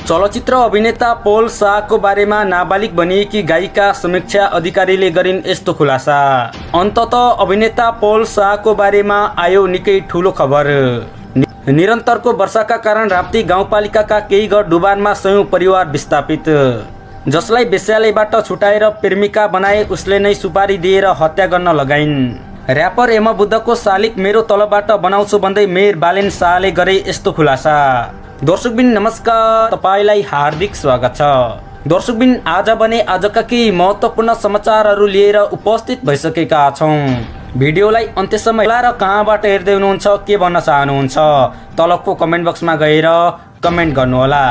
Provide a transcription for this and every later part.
चलचित्र अभिनेता पौल शाहको बारेमा नाबालिग भनिएकी गायिका समीक्षा अधिकारीले गरिन् यस्तो खुलासा। अन्ततः अभिनेता पौल शाहको बारेमा आयो निकै ठूलो खबर। निरन्तरको वर्षाका कारण राप्ती गाउँपालिकाका केही घर डुबानमा सयौं परिवार विस्थापित। जसलाई वेश्यालयबाट छुटाएर प्रेमिका बनाए उसले नै सुपारी दिएर हत्या गर्न लगाइन्। र्यापर एमा बुद्धको शालिग मेरो तलबाट बनाउँछु भन्दै मेयर बालेन शाहले गरे यस्तो खुलासा। दर्शकबिन नमस्कार, तपाईलाई हार्दिक स्वागत छ। दर्शकबिन आज भने आजका केही महत्त्वपूर्ण समाचारहरू लिएर उपस्थित भइसकेका छौं। भिडियोलाई अन्त्यसम्म र कहाँबाट हेर्दै हुनुहुन्छ के भन्न चाहनुहुन्छ तलको कमेन्ट बक्समा गएर कमेन्ट गर्नुहोला।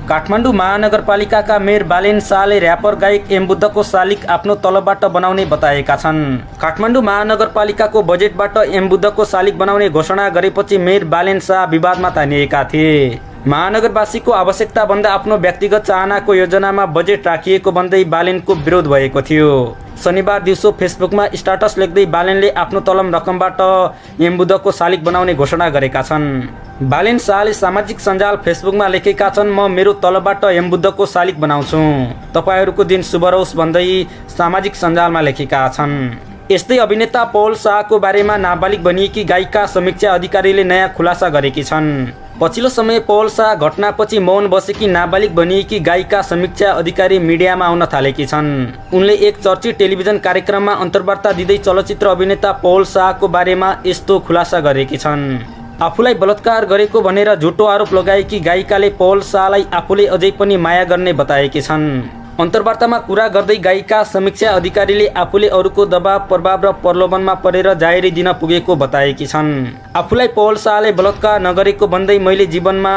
काठमाडौँ महानगरपालिकाका मेयर बालेन शाहले र्यापर गायक एम बुद्धको शालिग आफ्नो तलबाट बनाउने बताएका छन्। काठमाडौँ महानगरपालिकाको बजेटबाट एम बुद्धको शालिग बनाउने घोषणा गरेपछि मेयर बालेन शाह विवादमा तानिएका थिए। महानगरवासीको आवश्यकता भन्दा आफ्नो व्यक्तिगत चाहनाको योजनामा बजेट राखिएको भन्दै बालेनको विरोध भएको थियो। शनिबार दिउँसो फेसबुकमा स्ट्याटस लेख्दै बालेनले आफ्नो तलब रकमबाट एम बुद्धको शालिग बनाउने घोषणा गरेका छन्। बालेन शाहले सामाजिक सञ्जाल फेसबुकमा लेखेका छन्, म मेरो तलबबाट एम बुद्धको शालिग बनाउँछु, तपाईहरूको दिन शुभ रहोस् भन्दै सामाजिक सञ्जालमा लेखेका छन्। यस्तै अभिनेता पौल शाहको बारेमा नाबालिग भनिएकी गायिका समीक्षा अधिकारीले नयाँ खुलासा गरेकी छन्। पछिल्लो समय पौल शाह घटनापछि मौन बसेकी नाबालिग भनिएकी गायिका समीक्षा अधिकारी मिडियामा आउन थालेकी छन्। उनले एक चर्चित टेलिभिजन कार्यक्रममा अन्तर्वार्ता दिँदै चलचित्र अभिनेता पौल शाहको बारेमा यस्तो खुलासा गरेकी छन्। आफूलाई बलात्कार गरेको भनेर झुटो आरोप लगाएकी गायिकाले पौल शाहलाई आफूले अझै पनि माया गर्ने बताएकी छन्। अन्तर्वार्तामा कुरा गर्दै गायिका समीक्षा अधिकारीले आफूले अरूको दबाव प्रभाव र प्रलोभनमा परेर जाहेरी दिन पुगेको बताएकी छन्। आफूलाई पौल शाहले बलात्कार नगरेको भन्दै मैले जीवनमा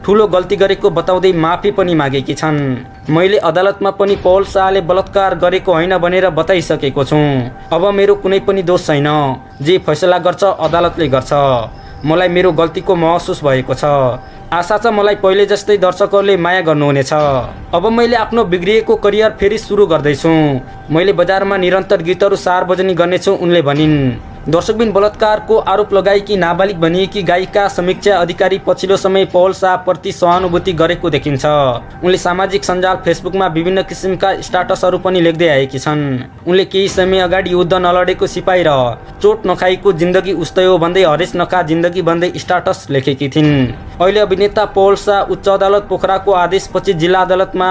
ठूलो गल्ती गरेको बताउँदै माफी पनि मागेकी छन्। मैले अदालतमा पनि पौल शाहले बलात्कार गरेको होइन भनेर बताइसकेको छु। अब मेरो कुनै पनि दोष छैन, जे फैसला गर्छ अदालतले गर्छ। मलाई मेरो गल्तीको महसुस भएको छ। आशा छ मलाई पहिले जस्तै दर्शकहरूले माया गर्नुहुनेछ। अब मैले आफ्नो बिग्रिएको करियर फेरि सुरु गर्दैछु। मैले बजारमा निरन्तर गीतहरू सार्वजनिक गर्नेछु, उनले भनिन्। दर्शकबिन बलात्कारको आरोप लगाएकी नाबालिग भनिएकी गायिका समीक्षा अधिकारी पछिल्लो समय पौल शाहप्रति सहानुभूति गरेको देखिन्छ। उनले सामाजिक सञ्जाल फेसबुकमा विभिन्न किसिमका स्ट्याटसहरू पनि लेख्दै आएकी छन्। उनले केही समय अगाडि युद्ध नलडेको सिपाही र चोट नखाएको जिन्दगी उस्तै हो भन्दै हरेस नखा जिन्दगी भन्दै स्ट्याटस लेखेकी थिइन्। अहिले अभिनेता पौल शाह उच्च अदालत पोखराको आदेशपछि जिल्ला अदालतमा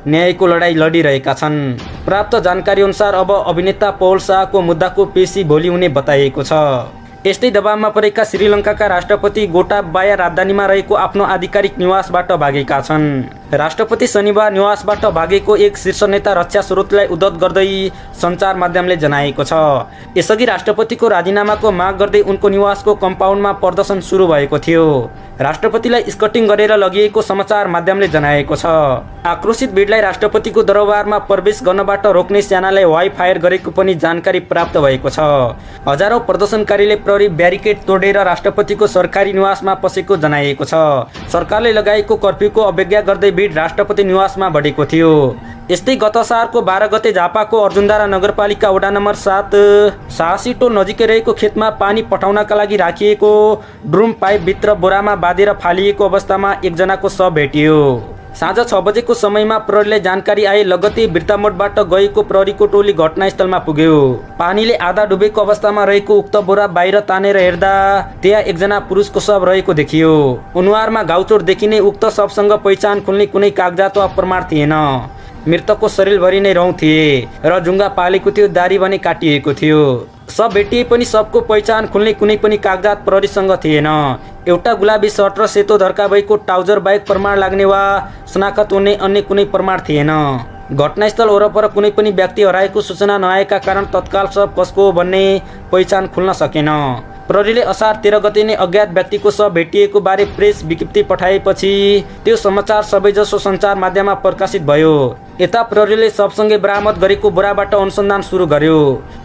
न्यायको लडाईँ लडिरहेका छन्। प्राप्त जानकारी अनुसार अब अभिनेता पौल शाहको मुद्दाको पेशी भोलि हुने बताइएको छ। यस्तै दबावमा परेका श्रीलङ्काका राष्ट्रपति गोटाबाया राजधानीमा रहेको आफ्नो आधिकारिक निवासबाट भागेका छन्। राष्ट्रपति शनिबार निवासबाट भागेको एक शीर्ष नेता रक्षा स्रोतलाई उद्धत गर्दै सञ्चार माध्यमले जनाएको छ। यसअघि राष्ट्रपतिको राजीनामाको माग गर्दै उनको निवासको कम्पाउन्डमा प्रदर्शन सुरु भएको थियो। राष्ट्रपतिलाई स्कटिङ गरेर लगिएको समाचार माध्यमले जनाएको छ। आक्रोशित भिडलाई राष्ट्रपतिको दरबारमा प्रवेश गर्नबाट रोक्ने सेनाले वाइ फायर गरेको पनि जानकारी प्राप्त भएको छ। हजारौं प्रदर्शनकारीले प्रहरी ब्यारिकेड तोडेर राष्ट्रपतिको सरकारी निवासमा पसेको जनाइएको छ। सरकारले लगाएको कर्फ्यूको अवज्ञा गर्दै भिड राष्ट्रपति निवासमा बढेको थियो। यस्तै गत सालको 12 गते झापाको अर्जुनधारा नगरपालिका वडा नम्बर 7 साहसी टोल नजिकै रहेको खेतमा पानी पठाउनका लागि राखिएको ड्रुम पाइपभित्र बोरामा बाँधेर फालिएको अवस्थामा एकजनाको शव भेटियो। साँझ 6 बजेको समयमा प्रहरीलाई जानकारी आए लगत्तै बिर्तामोडबाट गएको प्रहरीको टोली घटनास्थलमा पुग्यो। पानीले आधा डुबेको अवस्थामा रहेको उक्त बोरा बाहिर तानेर हेर्दा त्यहाँ एकजना पुरुषको शव रहेको देखियो। अनुहारमा घाउचोट देखिने उक्त शवसँग पहिचान खुल्ने कुनै कागजात वा प्रमाण थिएन। मृतकको शरीरभरि नै रौँ थिए र जुङ्गा पालेको थियो, दारी भने काटिएको थियो। शव भेटिए पनि शवको पहिचान खुल्ने कुनै पनि कागजात प्रहरीसँग थिएन। एउटा गुलाबी सर्ट र सेतो धर्का भएको ट्राउजर बाहेक प्रमाण लाग्ने वा शनाखत हुने अन्य कुनै प्रमाण थिएन। घटनास्थल वरपर कुनै पनि व्यक्ति हराएको सूचना नआएका कारण तत्काल शव कसको हो भन्ने पहिचान खुल्न सकेन। प्रहरीले असार 13 गते नै अज्ञात व्यक्तिको शव भेटिएको बारे प्रेस विज्ञप्ति पठाएपछि त्यो समाचार सबैजसो सञ्चार माध्यममा प्रकाशित भयो। यता प्रहरीले शवसँगै बरामद गरेको बोराबाट अनुसन्धान सुरु गर्यो।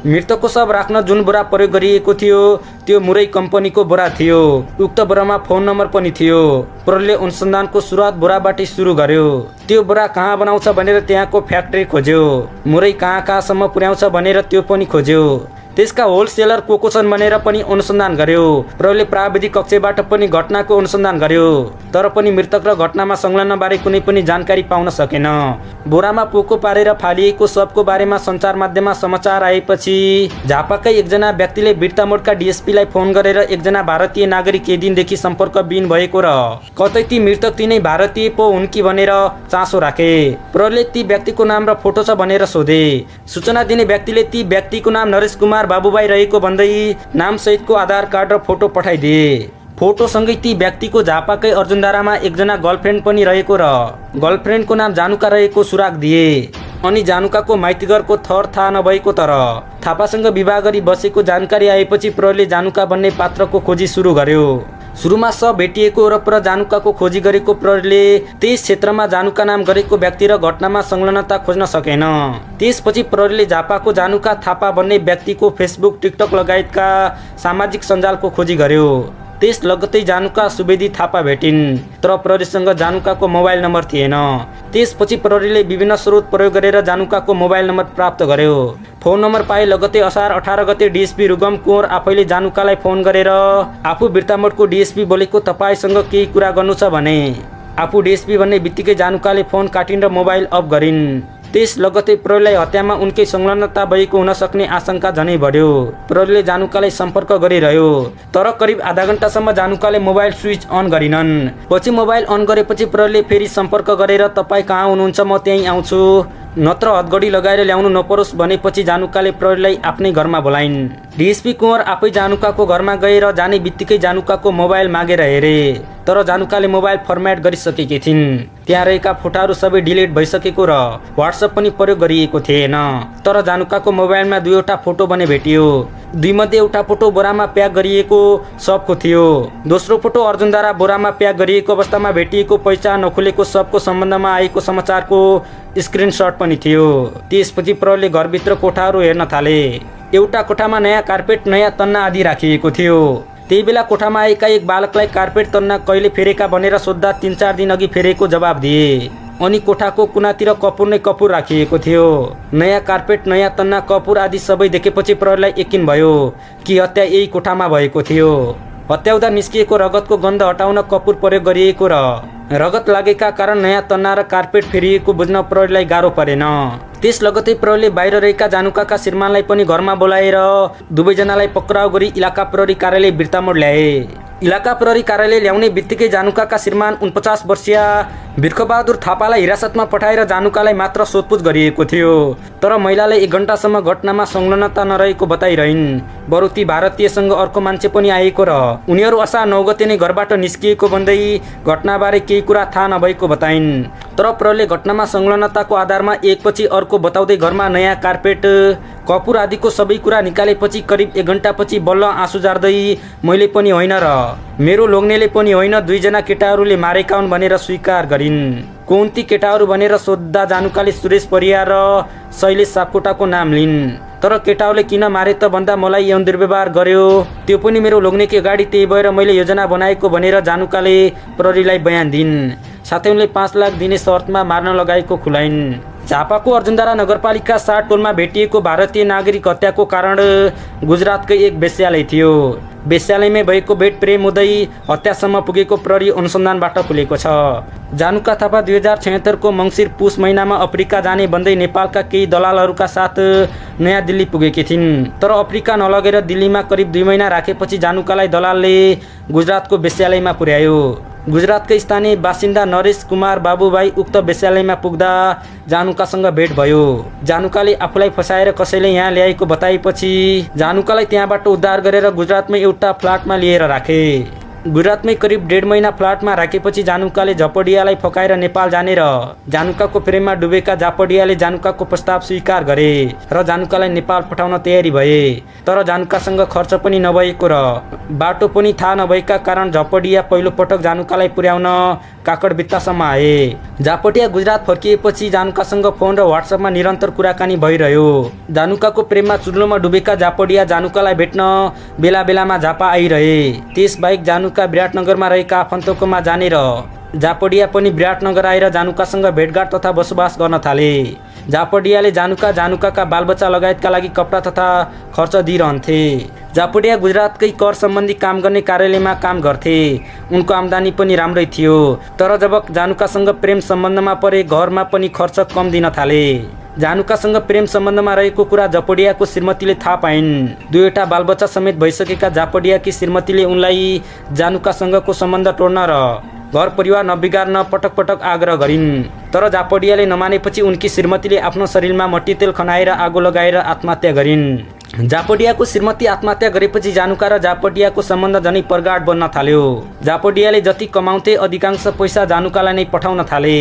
मृतकको शव राख्न जुन बोरा प्रयोग गरिएको थियो त्यो मुरै कम्पनीको बोरा थियो। उक्त बोरामा फोन नम्बर पनि थियो। प्रहरीले अनुसन्धानको सुरुवात बोराबाटै सुरु गर्यो। त्यो बोरा कहाँ बनाउँछ भनेर त्यहाँको फ्याक्ट्री खोज्यो। मुरै कहाँ कहाँसम्म पुर्याउँछ भनेर त्यो पनि खोज्यो। त्यसका होलसेलर को छन् भनेर पनि अनुसन्धान गर्यो। प्रहरीले प्राविधिक कक्षबाट पनि घटनाको अनुसन्धान गर्यो, तर पनि मृतक र घटनामा संलग्न बारे कुनै पनि जानकारी पाउन सकेन। बोरामा पोको पारेर फालिएको शवको बारेमा सञ्चार माध्यममा समाचार आएपछि झापाकै एकजना व्यक्तिले बिर्तामोडका डीएसपीलाई फोन गरेर एकजना भारतीय नागरिक केही दिनदेखि सम्पर्कविहीन भएको र कतै ती मृतक तिनै भारतीय पो हुन् कि भनेर चासो राखे। प्रहरीले ती व्यक्तिको नाम र फोटो छ भनेर सोधे। सूचना दिने व्यक्तिले ती व्यक्तिको नाम नरेश कुमार बाबुबाई रहेको भन्दै नाम सहितको आधार कार्ड र फोटो पठाइदिए। फोटोसँगै ती व्यक्तिको झापाकै अर्जुनधारामा एकजना गर्लफ्रेन्ड पनि रहेको र गर्लफ्रेन्डको नाम जानुका रहेको सुराग दिए। अनि जानुकाको माइतीघरको थर थाहा नभएको तर थापासँग विवाह गरी बसेको जानकारी आएपछि प्रहरीले जानुका भन्ने पात्रको खोजी सुरु गर्यो। सुरुमा शव भेटिएको वरपर जानुकाको खोजी गरेको प्रहरीले त्यस क्षेत्रमा जानुका नाम गरेको व्यक्ति र घटनामा संलग्नता खोज्न सकेन। त्यसपछि प्रहरीले झापाको जानुका थापा भन्ने व्यक्तिको फेसबुक, टिकटक लगायतका सामाजिक सञ्जालको खोजी गर्यो। त्यस लगत्तै जानुका सुवेदी थापा भेटिन्, तर प्रहरीसँग जानुकाको मोबाइल नम्बर थिएन। त्यसपछि प्रहरीले विभिन्न स्रोत प्रयोग गरेर जानुकाको मोबाइल नम्बर प्राप्त गर्यो। फोन नम्बर पाए लगत्तै असार 18 गते डीएसपी रुगम कुँवर आफैले जानुकालाई फोन गरेर आफू बिर्तामोडको डीएसपी बोलेको, तपाईसँग केही कुरा गर्नु छ भने। आफू डीएसपी भन्ने बित्तिकै जानुकाले फोन काटिन् र मोबाइल अफ गरिन्। त्यस लगत्तै प्रहरीलाई हत्यामा उनकै संलग्नता भएको हुन सक्ने आशंका झनै बढ्यो। प्रहरीले जानुकालाई सम्पर्क गरिरह्यो, तर करिब आधा घण्टासम्म जानुकाले मोबाइल स्विच अन गरिनन्। पछि मोबाइल अन गरेपछि प्रहरीले फेरि सम्पर्क गरेर तपाईँ कहाँ हुनुहुन्छ, म त्यहीँ आउँछु, नत्र हदगडी लगाएर ल्याउनु नपरोस् भनेपछि जानुकाले प्रहरीलाई आफ्नै घरमा बोलाइन्। डीएसपी कुँवर आफै जानुकाको घरमा गएर जाने बित्तिकै जानुकाको मोबाइल मागेर हेरे, तर जानुकाले मोबाइल फर्म्याट गरिसकेकी थिइन्। त्यहाँ रहेका फोटाहरू सबै डिलिट भइसकेको र व्हाट्सएप पनि प्रयोग गरिएको थिएन। तर जानुकाको मोबाइलमा दुईवटा फोटो भने भेटियो। दुईमध्ये एउटा फोटो बोरामा प्याक गरिएको शवको थियो। दोस्रो फोटो अर्जुनधारा बोरामा प्याक गरिएको अवस्थामा भेटिएको पहिचान नखुलेको शवको सम्बन्धमा आएको समाचारको स्क्रिनशट पनि थियो। त्यसपछि प्रहरीले घरभित्र कोठाहरू हेर्न थाले। एउटा कोठामा नयाँ कार्पेट, नयाँ तन्ना आदि राखिएको थियो। त्यही बेला कोठामा आएका एक बालकलाई कार्पेट तन्ना कहिले फेरेका भनेर सोद्धा 3-4 दिन अघि फेरेको जवाब दिए। अनि कोठाको कुनातिर कपुर नै कपुर राखिएको थियो। नयाँ कार्पेट, नयाँ तन्ना, कपुर आदि सबै देखेपछि प्रहरीलाई यकिन भयो कि हत्या यही कोठामा भएको थियो। हत्याउँदा निस्किएको रगतको गन्ध हटाउन कपुर प्रयोग गरिएको र रगत लागेका कारण नयाँ तन्ना र कार्पेट फेरिएको बुझ्न प्रहरीलाई गाह्रो परेन। त्यस लगत्तै प्रहरीले बाहिर रहेका जानुकाका श्रीमानलाई पनि घरमा बोलाएर दुवैजनालाई पक्राउ गरी इलाका प्रहरी कार्यालय बिर्तामोड ल्याए। इलाका प्रहरी कार्यालय ल्याउने बित्तिकै जानुकाका श्रीमान 49 वर्षीय बिर्खबहादुर थापालाई हिरासतमा पठाएर जानुकालाई मात्र सोधपुछ गरिएको थियो। तर महिलाले 1 घण्टासम्म घटनामा संलग्नता नरहेको बताइरहन्। बरु ती भारतीयसँग अर्को मान्छे पनि आएको र उनीहरू असार 9 गते नै घरबाट निस्किएको भन्दै घटनाबारे केही कुरा थाहा नभएको बताइन्। तर प्रहरीले घटनामा संलग्नताको आधारमा एकपछि अर्को बताउँदै घरमा नयाँ कार्पेट, कपुर आदिको सबै कुरा निकालेपछि करिब 1 घण्टापछि बल्ल आँसु झार्दै मैले पनि होइन र मेरो लोग्नेले पनि होइन, 2 जना केटाहरूले मारेका हुन् भनेर स्वीकार गरिन्। कुन ती केटाहरू भनेर सोद्धा जानुकाले सुरेश परियार र शैलेश सापकोटाको नाम लिन्। तर केटाहरूले किन मारे त भन्दा मलाई यौन दुर्व्यवहार गर्यो, त्यो पनि मेरो लोग्नेकी अगाडि, त्यही भएर मैले योजना बनाएको भनेर जानुकाले प्रहरीलाई बयान दिइन्। साथै उनले 5 लाख दिने शर्तमा मार्न लगाएको खुलाइन्। झापाको अर्जुनधारा नगरपालिका 7 टोलमा भेटिएको भारतीय नागरिक हत्याको कारण गुजरातकै एक वेश्यालय थियो। वेश्यालयमै भएको भेट प्रेम हुँदै हत्यासम्म पुगेको प्रहरी अनुसन्धानबाट खुलेको छ। जानुका थापा 2076 को मङ्सिर पुस महिनामा अफ्रिका जाने भन्दै नेपालका केही दलालहरूका साथ नयाँ दिल्ली पुगेकी थिइन्। तर अफ्रिका नलगेर दिल्लीमा करिब 2 महिना राखेपछि जानुकालाई दलालले गुजरातको वेश्यालयमा पुर्यायो। गुजरातकै स्थानीय बासिन्दा नरेश कुमार बाबुबाई उक्त वेश्यालयमा पुग्दा जानुकासँग भेट भयो। जानुकाले आफूलाई फसाएर कसैले यहाँ ल्याएको बताएपछि जानुकालाई त्यहाँबाट उद्धार गरेर गुजरातमै एउटा फ्ल्याटमा लिएर राखे। गुजरातमै करिब 1.5 महिना फ्ल्याटमा राखेपछि जानुकाले झपडियालाई फकाएर नेपाल जाने र जानुकाको प्रेममा डुबेका झपडियाले जानुकाको प्रस्ताव स्वीकार गरे र जानुकालाई नेपाल पठाउन तयारी भए। तर जानुकासँग खर्च पनि नभएको र बाटो पनि थाहा नभएका कारण झपडिया पहिलो पटक जानुकालाई पुर्याउन काकडबित्तासम्म आए। झापडिया गुजरात फर्किएपछि जानुकासँग फोन र व्हाट्सएपमा निरन्तर कुराकानी भइरह्यो। जानुकाको प्रेममा चुल्लोमा डुबेका झापडिया जानुकालाई भेट्न बेला बेलामा झापा आइरहे। त्यसबाहेक जानुका विराटनगरमा रहेका आफन्तकोमा जाने र झापडिया पनि विराटनगर आएर जानुकासँग भेटघाट तथा बसोबास गर्न थाले। झापडियाले जानुकाका बालबच्चा लगायतका लागि कपडा तथा खर्च दिइरहन्थे। झापडिया गुजरातकै कर सम्बन्धी काम गर्ने कार्यालयमा काम गर्थे। उनको आम्दानी पनि राम्रै थियो, तर जब जानुकासँग प्रेम सम्बन्धमा परे घरमा पनि खर्च कम दिन थाले। जानुकासँग प्रेम सम्बन्धमा रहेको कुरा झापडियाको श्रीमतीले थाहा पाइन्। दुईवटा बालबच्चा समेत भइसकेका झापडियाकी श्रीमतीले उनलाई जानुकासँगको सम्बन्ध तोड्न र घर परिवार नबिगार्न पटक पटक आग्रह गरिन्, तर झापडियाले नमानेपछि उनकी श्रीमतीले आफ्नो शरीरमा मट्टीतेल खनाएर आगो लगाएर आत्महत्या गरिन्। झापडियाको श्रीमती आत्महत्या गरेपछि जानुका र झापडियाको सम्बन्ध झनै प्रगाढ बन्न थाल्यो। झापडियाले जति कमाउँथे अधिकांश पैसा जानुकालाई नै पठाउन थाले।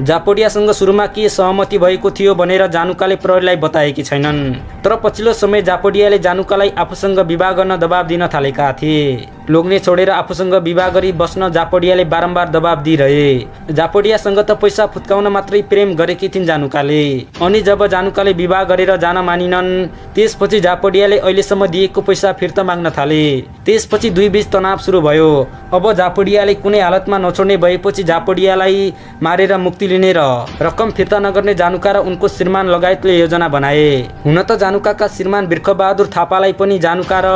झापडियासँग सुरुमा के सहमति भएको थियो भनेर जानुकाले प्रहरीलाई बताएकी छैनन्, तर पछिल्लो समय झापडियाले जानुकालाई आफूसँग विवाह गर्न दबाब दिन थालेका थिए। लोग्ने छोडेर आफूसँग विवाह गरी बस्न झापडियाले बारम्बार दबाब दिइरहे। झापडियासँग त पैसा फुत्काउन मात्रै प्रेम गरेकी थिइन् जानुकाले। अनि जब जानुकाले विवाह गरेर जान मानिनन्, त्यसपछि झापडियाले अहिलेसम्म दिएको पैसा फिर्ता माग्न थाले। त्यसपछि दुई बीच तनाव सुरु भयो। अब झापडियाले कुनै हालतमा नछोड्ने भएपछि झापडियालाई मारेर मुक्ति लिने र रकम फिर्ता नगर्ने जानुका र उनको श्रीमान लगायतले योजना बनाए। हुन त जानुकाका श्रीमान बिर्खबहादुर थापालाई पनि जानुका र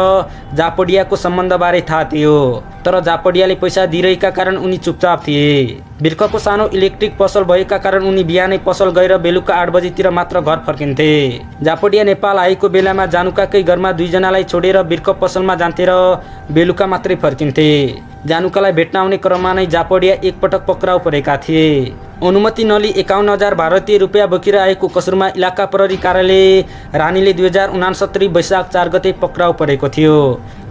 झापडियाको सम्बन्धबारे थाहा थियो, तर झापडियाले पैसा दिइरहेका कारण उनी चुपचाप थिए। बिर्खको सानो इलेक्ट्रिक पसल भएका कारण उनी बिहानै पसल गएर बेलुका 8 बजेतिर मात्र घर फर्किन्थे। झापडिया नेपाल आएको बेलामा जानुकाकै घरमा दुईजनालाई छोडेर बिर्ख पसलमा जान्थे र बेलुका मात्रै फर्किन्थे। जानुकालाई भेट्न आउने क्रममा नै झापडिया एकपटक पक्राउ परेका थिए। अनुमति नलिई 51,000 भारतीय रुपियाँ बोकेर आएको कसुरमा इलाका प्रहरी कार्यालय रानीले 2069 वैशाख 4 गते पक्राउ परेको थियो।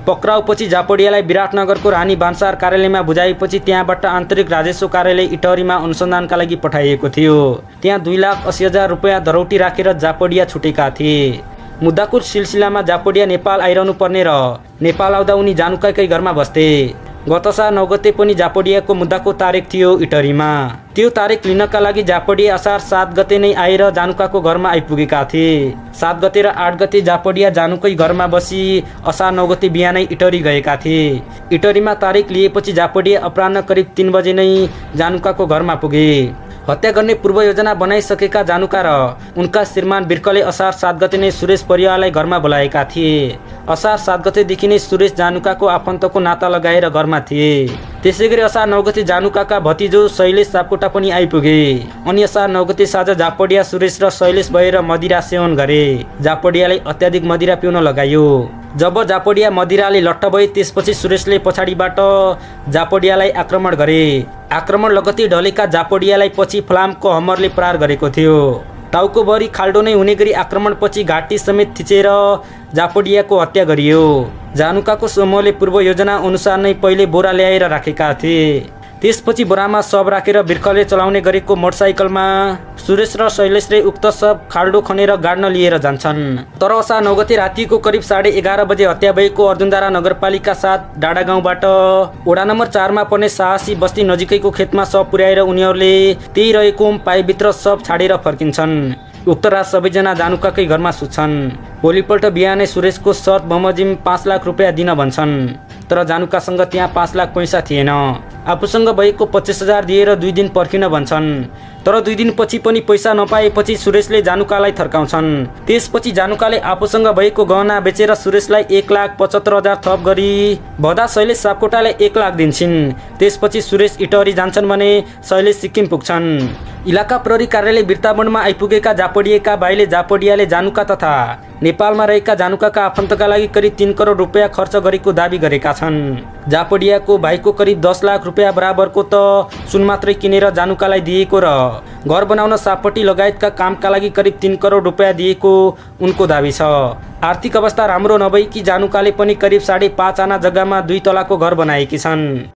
पक्राउपछि झापडियालाई विराटनगरको रानी भान्सार कार्यालयमा बुझाएपछि त्यहाँबाट आन्तरिक राजस्व कार्यालय इटहरीमा अनुसन्धानका लागि पठाइएको थियो। त्यहाँ 2,80,000 रुपियाँ धरौटी राखेर झापडिया छुटेका थिए। मुद्दाको सिलसिलामा झापडिया नेपाल आइरहनु पर्ने र नेपाल आउँदा उनी जानुकाकै घरमा बस्थे। गत साल 9 गते पनि झापडियाको मुद्दाको तारिक थियो इटहरीमा। त्यो तारिक लिनका लागि झापडिया असार 7 गते नै आएर जानुकाको घरमा आइपुगेका थिए। 7 गते र 8 गते झापडिया जानुकै घरमा बसी असार 9 गते बिहानै इटहरी गएका थिए। इटहरीमा तारिक लिएपछि झापडिया अपराह्न करिब 3 बजे नै जानुकाको घरमा पुगे। हत्या गर्ने पूर्व योजना बनाइसकेका जानुका र उनका श्रीमान बिर्खले असार 7 गते नै सुरेश परिवारलाई घरमा बोलाएका थिए। असार 7 गतेदेखि नै सुरेश जानुकाको आफन्तको नाता लगाएर घरमा थिए। त्यसैगरी असार 9 गते जानुकाका भतिजो शैलेश सापकोटा पनि आइपुगे। अनि असार 9 गते साँझ झापडिया सुरेश र शैलेश भएर मदिरा सेवन गरे। झापडियालाई अत्याधिक मदिरा पिउन लगायो। जब झापडिया मदिराले लट्ठ भए त्यसपछि सुरेशले पछाडिबाट झापडियालाई आक्रमण गरे। आक्रमण लगत्तै ढलेका झापडियालाई पछि फलामको हमरले प्रहार गरेको थियो। टाउकोभरि खाल्डो नै हुने गरी आक्रमणपछि घाँटी समेत थिचेर झापडियाको हत्या गरियो। जानुकाको समूहले पूर्व योजना अनुसार नै पहिले बोरा ल्याएर राखेका थिए। त्यसपछि बोरामा शव राखेर बिर्खले चलाउने गरेको मोटरसाइकलमा सुरेश र शैलेशले उक्त शव खाल्डो खनेर गाड्न लिएर जान्छन्। तर असार 9 गते रातिको करिब 11:30 बजे हत्या भएको अर्जुनधारा नगरपालिका 7 डाँडा गाउँबाट वडा नम्बर 4 मा पर्ने साहसी बस्ती नजिकैको खेतमा शव पुर्याएर उनीहरूले त्यही रहेको पाइभित्र शव छाडेर फर्किन्छन्। उक्त रात सबैजना जानुकाकै घरमा सुत्छन्। भोलिपल्ट बिहानै सुरेशको शर्त बमोजिम 5 लाख रुपियाँ दिन भन्छन्, तर जानुकासँग त्यहाँ 5 लाख पैसा थिएन। आफूसँग भएको 25,000 दिएर 2 दिन पर्खिन भन्छन्, तर 2 दिनपछि पनि पैसा नपाएपछि सुरेशले जानुकालाई थर्काउँछन्। त्यसपछि जानुकाले आफूसँग भएको गहना बेचेर सुरेशलाई 1,75,000 थप गरी भदा शैलेश सापकोटालाई 1 लाख दिन्छन्। त्यसपछि सुरेश इटहरी जान्छन् भने शैलेश सिक्किम पुग्छन्। इलाका प्रहरी कार्यालय बिर्ताबनमा आइपुगेका झापडियाका भाइले झापडियाले जानुका तथा नेपालमा रहेका जानुकाका आफन्तका लागि करिब 3 करोड रुपियाँ खर्च गरेको दाबी गरेका छन्। झापडियाको भाइको करिब 10 लाख रुपियाँ बराबरको त सुन मात्रै किनेर जानुकालाई दिएको र घर बनाउन सापट्टी लगायतका कामका लागि करिब 3 करोड रुपियाँ दिएको उनको दाबी छ। आर्थिक अवस्था राम्रो नभएकी जानुकाले पनि करिब 5.5 आना जग्गामा 2 तलाको घर बनाएकी छन्।